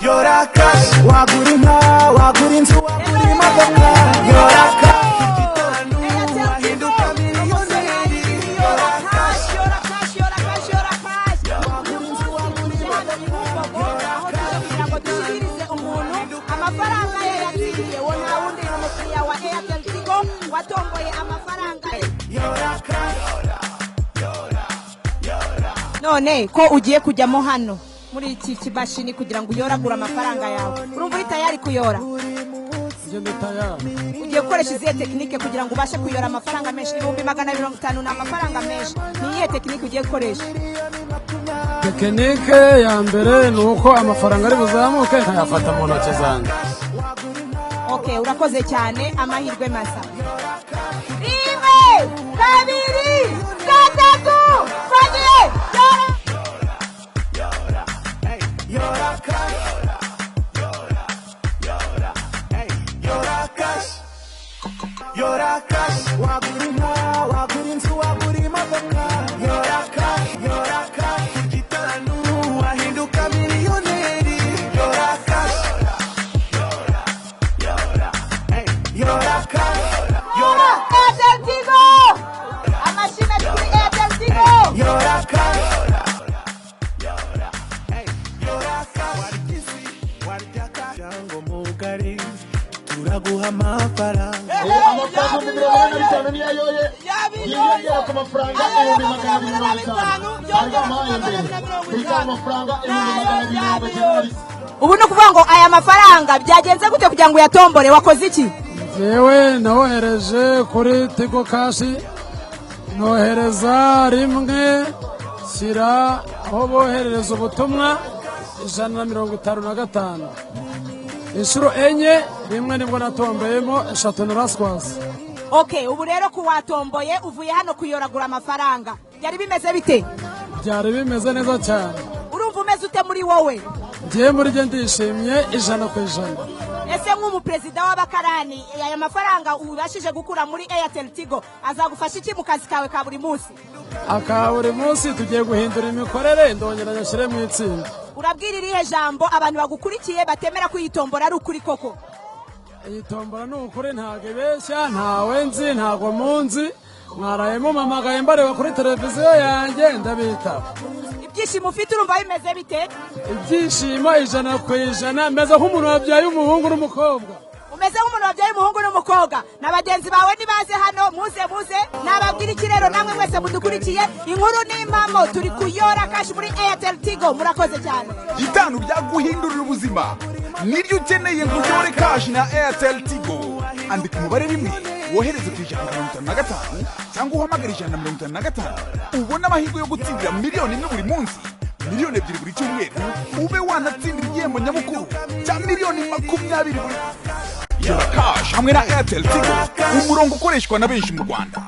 Yora cash, wagura inka, wagura inzu, wagura imodoka. Yora cash, igitanu, wahinduka miliyoneri. Yora cash, yora cash, yora cash, yora cash. wagura inzu, wagura imodoka. Aho kugira ngo dushyikirize umuntu amafaranga ye yatsindiye, wo nta wundi ni umukiriya wa Airtel Tigo watomboye amafaranga ye. Yora cash, none ko ugiye kujyamo hano muri iki kibashini kugira ngo uyoragure amafaranga yawe, urumva uri tayari kuyora? Ugiye gukoresha izihe tekinike kugira ngo ubashe kuyora amafaranga menshi? 250 ni amafaranga menshi. Ni iyihe tekinike ugiye gukoresha? Tekinike ya mbere ni uko amafaranga ari buzamuke nkayafata mu ntoki zanjye. Okay, urakoze cyane, amahirwe masa. Rimwe, kabiri, gatatu, kane, Yora cash, Yora cash, Yora cash, wagura inka, wagura inzu, wagura imodoka. Yora cash, igitanu, wahinduka miliyoneri. Yora cash, Yora cash, Yora Airtel Tigo. Amashine kuri Airtel Tigo. Yora cash. Turaguha amafaranga. Amafaranga miliyoni 5 niyo yoye. Yiyongera ku mafaranga 250. Amafaranga 250. Ubu no kuvuga ngo aya mafaranga byagenze gute kugira ngo yatombore? Wakoze iki? Yewe nawohereje kuri Tigo Cash, nohereza rimwe shyira aho boherereza ubutumwa 155. Inshuro enye, rimwe nibwo natomboyemo, 3 naraswase. Okay, ubu rero kuwatomboye uvuye hano kuyoragura amafaranga. Byari bimeze bite? Byari bimeze neza cyane. Urumva umeze ute muri wowe? Ngiye muri je ndishimye 100%. Ese nk'umuperezida w'abakarani, aya mafaranga ubashije gukura muri Airtel Tigo azagufasha iki mu kazi kawe ka buri munsi? Aka buri munsi tugiye guhindura imikorere, ndongera nyashyire mu itsinda. Urabwira irihe jambo abantu bagukurikiye batemera kuyitombora ari ukuri koko? Iyitombora ni ukuri, ntago ibeshya, ntawe nzi, ntago munzi. Mwarayemo mamagaye mbareba kuri televiziyo yanjye ndabita. Ibyishimo ufite urumva bimeze bite? Ibyishimo 100%, meze nk'umuntu wabyaye umuhungu n'umukobwa. Umeze nk'umuntu wabyaye umuhungu n'umukobwa. N'abagenzi bawe nibaze hano, muze nababwira iki rero namwe mwese mudukurikiye, inkuru n'impamo turi kuyora cash muri Airtel Tigo. Murakoze cyane. Itanu byaguhindurira ubuzima niryo ukeneye ngo uyore cash na Airtel Tigo. Andika umubare rimwe wohereze ku 155 cyangwa uhamagara 155 ubona amahirwe yo gutsindira miliyoni imwe buri munsi, miliyoni 2 buri cyumweru, ube wanatsindira igihembo nyamukuru cya miliyoni 20 buri. Yora cash hamwe na Airtel Tigo, umurongo ukoreshwa na benshi mu Rwanda.